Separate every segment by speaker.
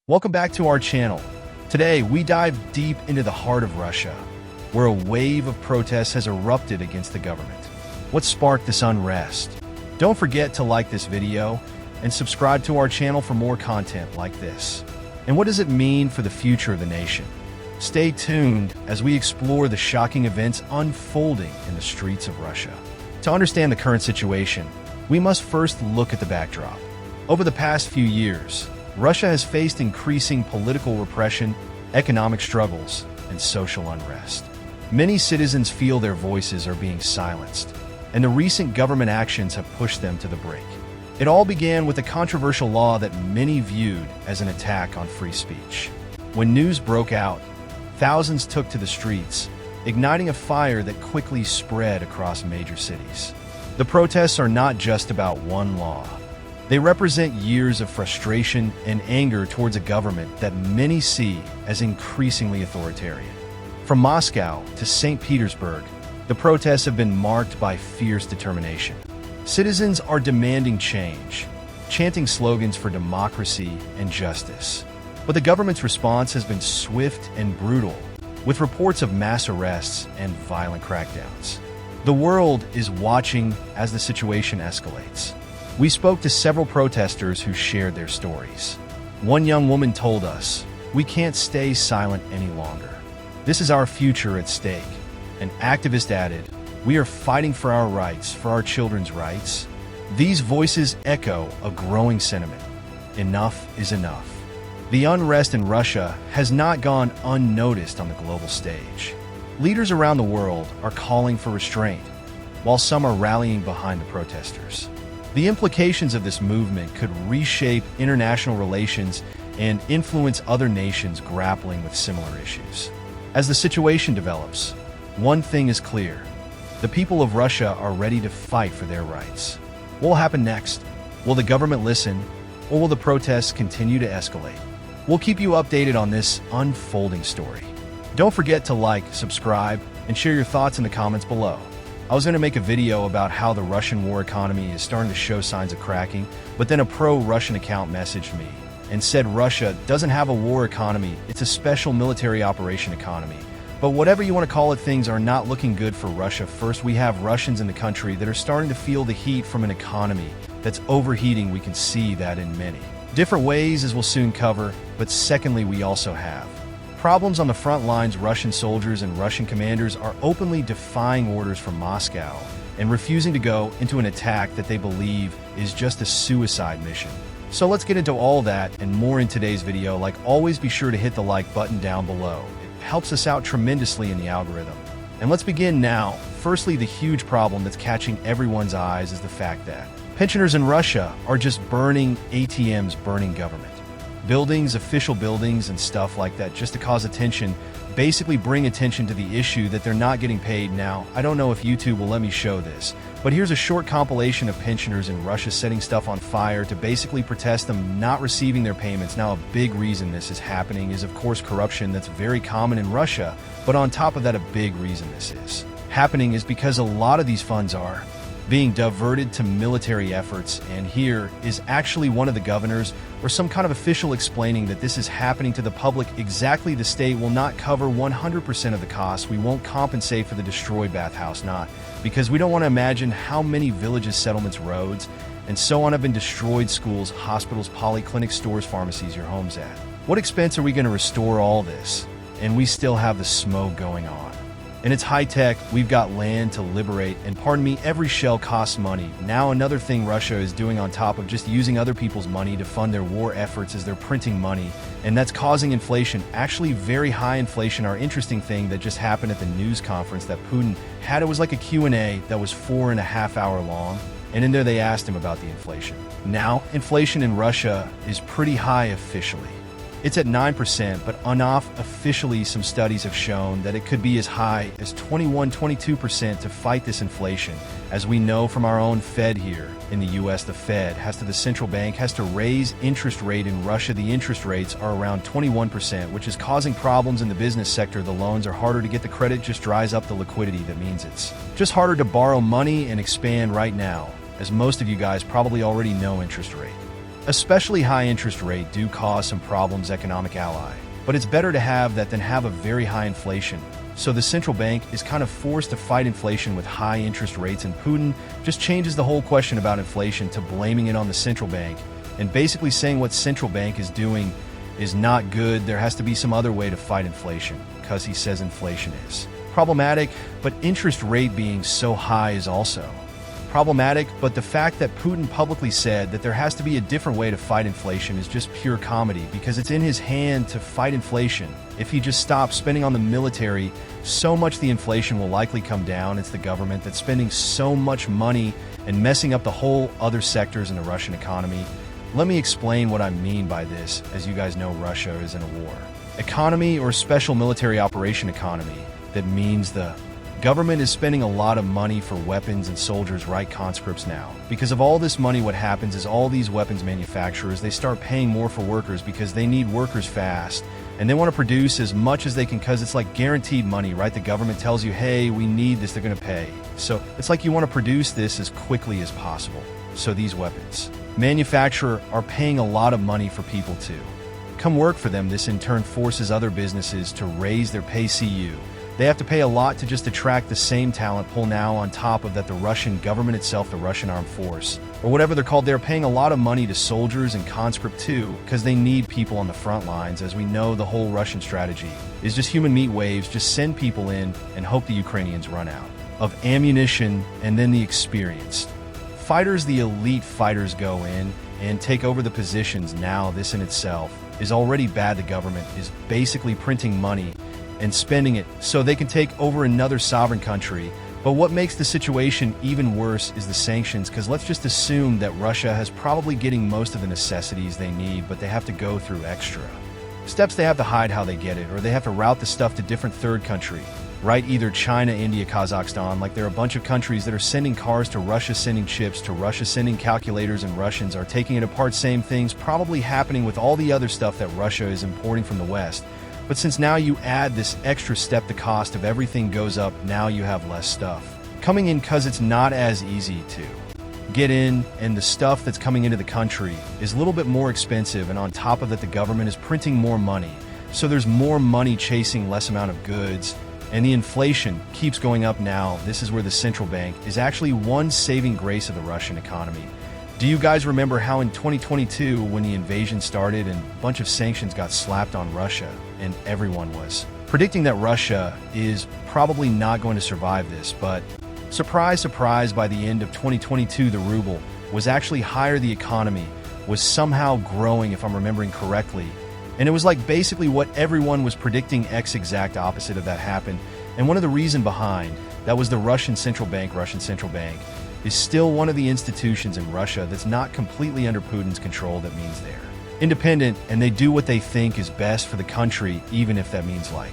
Speaker 1: Welcome back to our channel. Today, we dive deep into the heart of Russia, where a wave of protests has erupted against the government. What sparked this unrest? Don't forget to like this video and subscribe to our channel for more content like this. And what does it mean for the future of the nation? Stay tuned as we explore the shocking events unfolding in the streets of Russia. To understand the current situation, we must first look at the backdrop. Over the past few years, Russia has faced increasing political repression, economic struggles, and social unrest. Many citizens feel their voices are being silenced, and the recent government actions have pushed them to the brink. It all began with a controversial law that many viewed as an attack on free speech. When news broke out, thousands took to the streets, igniting a fire that quickly spread across major cities. The protests are not just about one law. They represent years of frustration and anger towards a government that many see as increasingly authoritarian. From Moscow to St. Petersburg, the protests have been marked by fierce determination. Citizens are demanding change, chanting slogans for democracy and justice. But the government's response has been swift and brutal, with reports of mass arrests and violent crackdowns. The world is watching as the situation escalates. We spoke to several protesters who shared their stories. One young woman told us, "We can't stay silent any longer. This is our future at stake." An activist added, "We are fighting for our rights, for our children's rights." These voices echo a growing sentiment. Enough is enough. The unrest in Russia has not gone unnoticed on the global stage. Leaders around the world are calling for restraint, while some are rallying behind the protesters. The implications of this movement could reshape international relations and influence other nations grappling with similar issues. As the situation develops, one thing is clear: the people of Russia are ready to fight for their rights. What will happen next? Will the government listen, or will the protests continue to escalate? We'll keep you updated on this unfolding story. Don't forget to like, subscribe, and share your thoughts in the comments below. I was going to make a video about how the Russian war economy is starting to show signs of cracking, but then a pro-Russian account messaged me and said Russia doesn't have a war economy, it's a special military operation economy. But whatever you want to call it, things are not looking good for Russia. First, we have Russians in the country that are starting to feel the heat from an economy that's overheating. We can see that in many different ways, as we'll soon cover. But secondly, we also have problems on the front lines. Russian soldiers and Russian commanders are openly defying orders from Moscow and refusing to go into an attack that they believe is just a suicide mission. So let's get into all that and more in today's video. Like always, be sure to hit the like button down below. It helps us out tremendously in the algorithm. And let's begin now. Firstly, the huge problem that's catching everyone's eyes is the fact that pensioners in Russia are just burning ATMs, burning government buildings, official buildings, and stuff like that, just to cause attention, basically bring attention to the issue that they're not getting paid. Now, I don't know if YouTube will let me show this, but here's a short compilation of pensioners in Russia setting stuff on fire to basically protest them not receiving their payments. Now, a big reason this is happening is, of course, corruption. That's very common in Russia, but on top of that, a big reason this is happening is because a lot of these funds are being diverted to military efforts, and here is actually one of the governors or some kind of official explaining that this is happening to the public. Exactly, the state will not cover 100% of the costs. We won't compensate for the destroyed bathhouse, not because we don't want to imagine how many villages, settlements, roads, and so on have been destroyed. Schools, hospitals, polyclinics, stores, pharmacies, your homes at. What expense are we going to restore all this? And we still have the smoke going on. And it's high-tech, we've got land to liberate, and pardon me, every shell costs money. Now another thing Russia is doing on top of just using other people's money to fund their war efforts is they're printing money, and that's causing inflation, actually very high inflation. Our interesting thing that just happened at the news conference that Putin had, it was like a Q&A that was 4.5 hours long, and in there they asked him about the inflation. Now, inflation in Russia is pretty high officially. It's at 9%, but unofficially some studies have shown that it could be as high as 21-22% to fight this inflation. As we know from our own Fed here in the US, the Fed the central bank has to raise interest rate. In Russia, the interest rates are around 21%, which is causing problems in the business sector. The loans are harder to get, the credit just dries up the liquidity. That means it's just harder to borrow money and expand right now, as most of you guys probably already know interest rate. Especially high interest rate do cause some problems economic ally, but it's better to have that than have a very high inflation. So the central bank is kind of forced to fight inflation with high interest rates, and Putin just changes the whole question about inflation to blaming it on the central bank and basically saying what central bank is doing is not good. There has to be some other way to fight inflation because he says inflation is problematic, but interest rate being so high is also problematic. But the fact that Putin publicly said that there has to be a different way to fight inflation is just pure comedy, because it's in his hand to fight inflation. If he just stops spending on the military, so much the inflation will likely come down. It's the government that's spending so much money and messing up the whole other sectors in the Russian economy. Let me explain what I mean by this. As you guys know, Russia is in a war. Economy, or special military operation economy, that means the government is spending a lot of money for weapons and soldiers, right, conscripts now. Because of all this money, what happens is all these weapons manufacturers, they start paying more for workers because they need workers fast. And they want to produce as much as they can because it's like guaranteed money, right? The government tells you, hey, we need this, they're going to pay. So it's like you want to produce this as quickly as possible. So these weapons manufacturers are paying a lot of money for people to come work for them. This in turn forces other businesses to raise their pay. They have to pay a lot to just attract the same talent pool. Now on top of that, the Russian government itself, the Russian armed force, or whatever they're called, they're paying a lot of money to soldiers and conscript too, because they need people on the front lines. As we know, the whole Russian strategy is just human meat waves, just send people in and hope the Ukrainians run out of ammunition, and then the experienced fighters, the elite fighters, go in and take over the positions. Now this in itself is already bad. The government is basically printing money and spending it so they can take over another sovereign country. But what makes the situation even worse is the sanctions, because let's just assume that Russia has probably getting most of the necessities they need, but they have to go through extra steps. They have to hide how they get it, or they have to route the stuff to different third country, right? Either China, India, Kazakhstan. Like there are a bunch of countries that are sending cars to Russia, sending chips to Russia, sending calculators, and Russians are taking it apart. Same things probably happening with all the other stuff that Russia is importing from the West. But since now you add this extra step, the cost of everything goes up. Now you have less stuff coming in because it's not as easy to get in, and the stuff that's coming into the country is a little bit more expensive. And on top of that, the government is printing more money. So there's more money chasing less amount of goods, and the inflation keeps going up. Now, this is where the central bank is actually one saving grace of the Russian economy. Do you guys remember how in 2022, when the invasion started and a bunch of sanctions got slapped on Russia, and everyone was predicting that Russia is probably not going to survive this? But surprise, surprise, by the end of 2022, the ruble was actually higher. The economy was somehow growing, if I'm remembering correctly. And it was like basically what everyone was predicting. Exact opposite of that happened. And one of the reasons behind that was the Russian central bank. Russian central bank is still one of the institutions in Russia that's not completely under Putin's control. That means they're independent and they do what they think is best for the country, even if that means like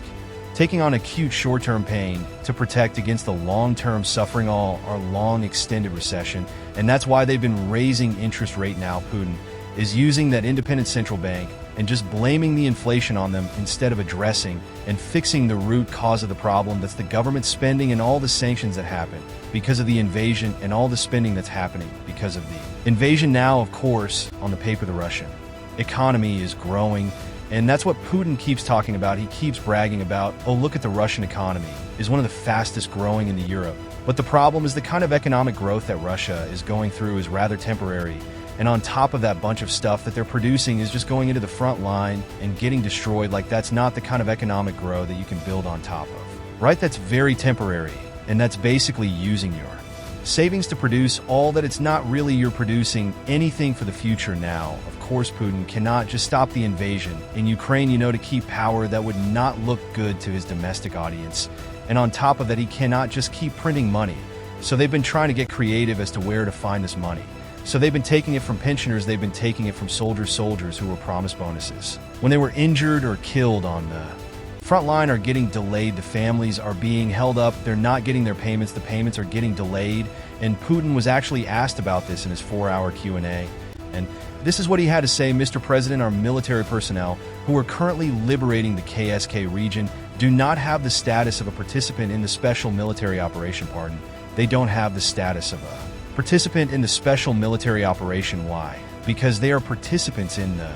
Speaker 1: taking on acute short-term pain to protect against the long-term suffering, all our long extended recession. And that's why they've been raising interest rate. Now Putin is using that independent central bank and just blaming the inflation on them instead of addressing and fixing the root cause of the problem. That's the government spending and all the sanctions that happen because of the invasion, and all the spending that's happening because of the invasion. Now, of course, on the paper, the Russian economy is growing, and that's what Putin keeps talking about. He keeps bragging about, oh, look at the Russian economy is one of the fastest growing in Europe. But the problem is the kind of economic growth that Russia is going through is rather temporary. And on top of that, bunch of stuff that they're producing is just going into the front line and getting destroyed. Like that's not the kind of economic growth that you can build on top of, right? That's very temporary. And that's basically using your savings to produce all that. It's not really you're producing anything for the future. Now, of course, Putin cannot just stop the invasion in Ukraine, to keep power. That would not look good to his domestic audience. And on top of that, he cannot just keep printing money. So they've been trying to get creative as to where to find this money. So they've been taking it from pensioners, they've been taking it from soldiers who were promised bonuses when they were injured or killed on the front line, are getting delayed. The families are being held up, they're not getting their payments, the payments are getting delayed. And Putin was actually asked about this in his 4-hour Q&A. And this is what he had to say: Mr. President, our military personnel who are currently liberating the KSK region do not have the status of a participant in the special military operation. Pardon, they don't have the status of a participant in the special military operation. Why? because they are participants in the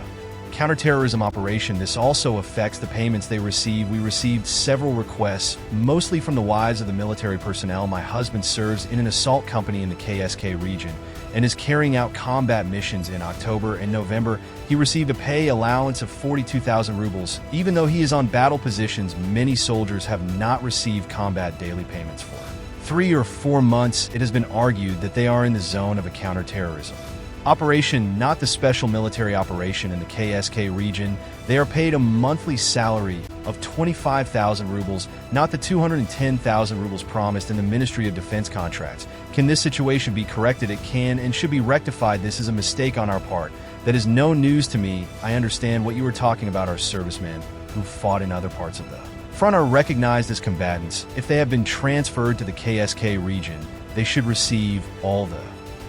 Speaker 1: counterterrorism operation. This also affects the payments they receive. We received several requests, mostly from the wives of the military personnel. My husband serves in an assault company in the KSK region and is carrying out combat missions in October and November. He received a pay allowance of 42,000 rubles. Even though he is on battle positions, many soldiers have not received combat daily payments for 3 or 4 months. It has been argued that they are in the zone of a counterterrorism operation, not the special military operation in the KSK region. They are paid a monthly salary of 25,000 rubles, not the 210,000 rubles promised in the Ministry of Defense contracts. Can this situation be corrected? It can and should be rectified. This is a mistake on our part. That is no news to me. I understand what you were talking about. Our servicemen who fought in other parts of the front are recognized as combatants. If they have been transferred to the KSK region, they should receive all the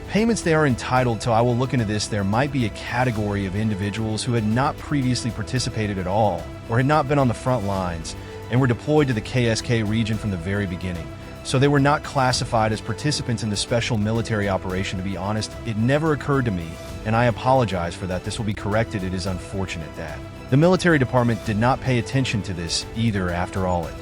Speaker 1: payments they are entitled to. I will look into this. There might be a category of individuals who had not previously participated at all or had not been on the front lines and were deployed to the KSK region from the very beginning. So they were not classified as participants in the special military operation. To be honest, it never occurred to me, and I apologize for that. This will be corrected. It is unfortunate that the military department did not pay attention to this either. After all, it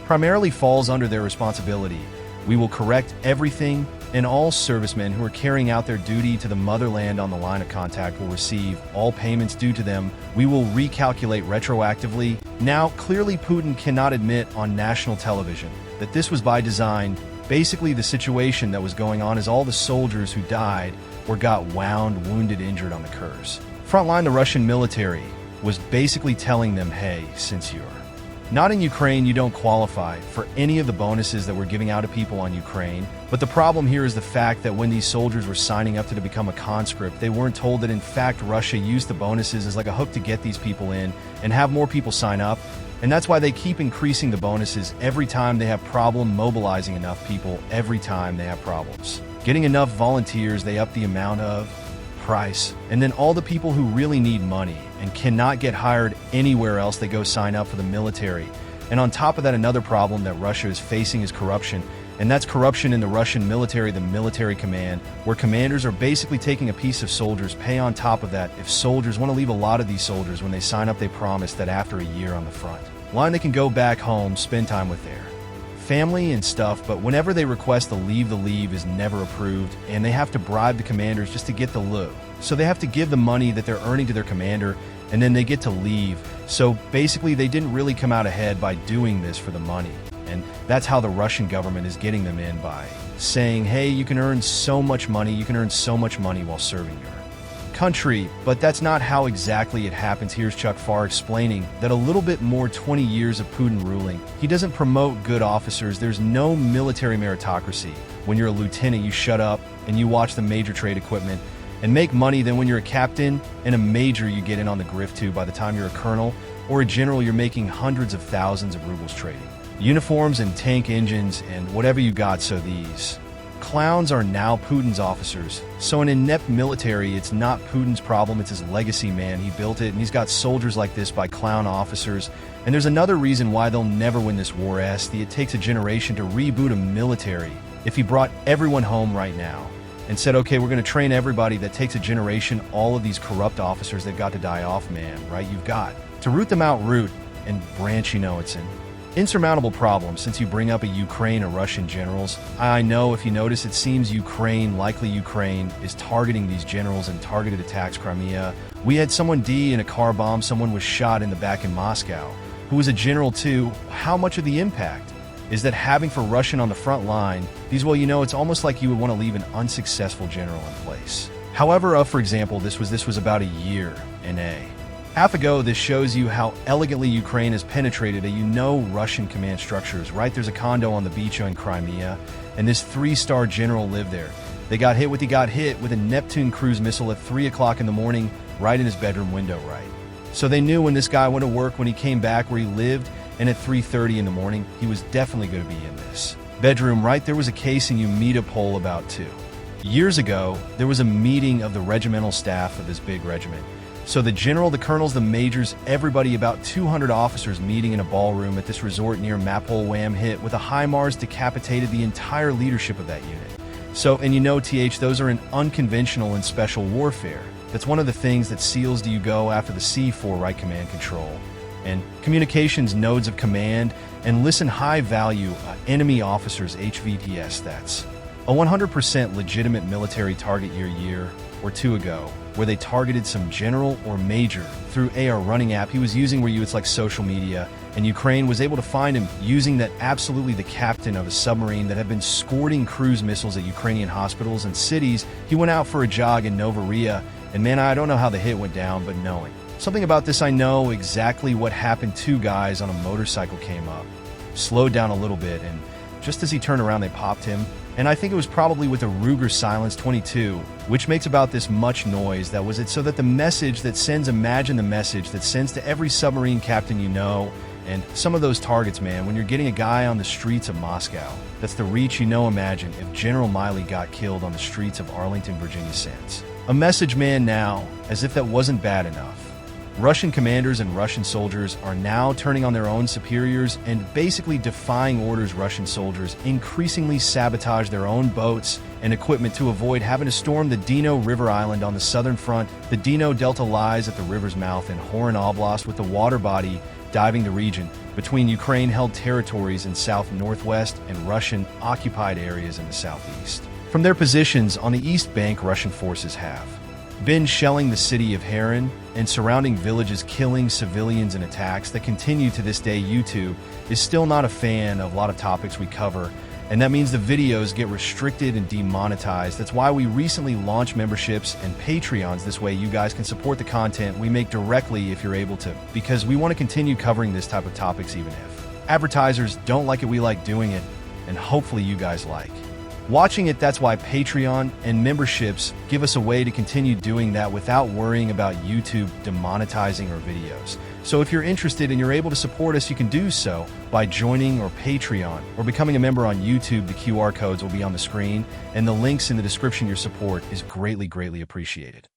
Speaker 1: primarily falls under their responsibility. We will correct everything, and all servicemen who are carrying out their duty to the motherland on the line of contact will receive all payments due to them. We will recalculate retroactively. Now, clearly Putin cannot admit on national television that this was by design. Basically, the situation that was going on is all the soldiers who died or got wounded, injured on the Kursk frontline, the Russian military was basically telling them, hey, since you're not in Ukraine, you don't qualify for any of the bonuses that we're giving out to people on Ukraine. But the problem here is the fact that when these soldiers were signing up to become a conscript, they weren't told that in fact Russia used the bonuses as like a hook to get these people in and have more people sign up. And that's why they keep increasing the bonuses every time they have problem mobilizing enough people. Every time they have problems getting enough volunteers, they up the amount of price. And then all the people who really need money and cannot get hired anywhere else, they go sign up for the military. And on top of that, another problem that Russia is facing is corruption. And that's corruption in the Russian military, the military command, where commanders are basically taking a piece of soldiers' pay. On top of that, if soldiers want to leave, a lot of these soldiers, when they sign up, they promise that after a year on the front line, they can go back home, spend time with their family and stuff. But whenever they request the leave is never approved, and they have to bribe the commanders just to get the lieu. So they have to give the money that they're earning to their commander, and then they get to leave. So basically, they didn't really come out ahead by doing this for the money. And that's how the Russian government is getting them in, by saying, hey, you can earn so much money, while serving your country. But that's not how exactly it happens. Here's Chuck Farr explaining that a little bit more. 20 years of Putin ruling, he doesn't promote good officers. There's no military meritocracy. When you're a lieutenant, you shut up and you watch the major trade equipment and make money. Then when you're a captain and a major, you get in on the grift too. By the time you're a colonel or a general, you're making hundreds of thousands of rubles trading uniforms and tank engines and whatever you got. So these clowns are now Putin's officers. So an inept military, it's not Putin's problem, it's his legacy, man. He built it, and he's got soldiers like this by clown officers. And there's another reason why they'll never win this war. It takes a generation to reboot a military. If he brought everyone home right now and said, okay, we're going to train everybody, that takes a generation. All of these corrupt officers, they've got to die off, man, right? You've got to root them out, root and branch. It's an insurmountable problem. Since you bring up a Ukraine or Russian generals, I know if you notice, it seems Ukraine is targeting these generals and targeted attacks. Crimea, we had someone in a car bomb, someone was shot in the back in Moscow, who was a general too. How much of the impact is that having for Russian on the front line? These, well, it's almost like you would want to leave an unsuccessful general in place. However, for example, this was about a year and a half ago. This shows you how elegantly Ukraine has penetrated Russian command structures, right? There's a condo on the beach in Crimea, and this 3-star general lived there. He got hit with a Neptune cruise missile at 3 o'clock in the morning, right in his bedroom window, right? So they knew when this guy went to work, when he came back where he lived, and at 3:30 in the morning, he was definitely going to be in this bedroom, right? There was a case in Umita about 2 years ago. There was a meeting of the regimental staff of this big regiment. So the general, the colonels, the majors, everybody, about 200 officers meeting in a ballroom at this resort near Mapol. Wham, hit with a HIMARS, decapitated the entire leadership of that unit. So, and those are in unconventional and special warfare. That's one of the things that SEALs do. You go after the C4 right command control and communications nodes of command and listen high-value enemy officers' HVTS stats. A 100% legitimate military target year or two ago, where they targeted some general or major through AR running app he was using it's like social media, and Ukraine was able to find him using that absolutely the captain of a submarine that had been squirting cruise missiles at Ukrainian hospitals and cities. He went out for a jog in Novoriya, and man, I don't know how the hit went down, but knowing something about this, I know exactly what happened. Two guys on a motorcycle came up, slowed down a little bit, and just as he turned around, they popped him. And I think it was probably with a Ruger Silence 22, which makes about this much noise. That was it. So that the message that sends, imagine the message that sends to every submarine captain you know, and some of those targets, man, when you're getting a guy on the streets of Moscow, that's the reach. Imagine if General Miley got killed on the streets of Arlington, Virginia sends a message, man, now, as if that wasn't bad enough. Russian commanders and Russian soldiers are now turning on their own superiors and basically defying orders. Russian soldiers increasingly sabotage their own boats and equipment to avoid having to storm the Dino River Island on the southern front. The Dino Delta lies at the river's mouth in Horan Oblast, with the water body diving the region between Ukraine-held territories in south-northwest and Russian-occupied areas in the southeast. From their positions on the east bank, Russian forces have been shelling the city of Heron and surrounding villages, killing civilians in attacks that continue to this day. YouTube is still not a fan of a lot of topics we cover, and that means the videos get restricted and demonetized. That's why we recently launched memberships and Patreons. This way you guys can support the content we make directly if you're able to, because we want to continue covering this type of topics even if advertisers don't like it. We like doing it, and hopefully you guys like watching it. That's why Patreon and memberships give us a way to continue doing that without worrying about YouTube demonetizing our videos. So if you're interested and you're able to support us, you can do so by joining or Patreon or becoming a member on YouTube. The QR codes will be on the screen and the links in the description. Your support is greatly, greatly appreciated.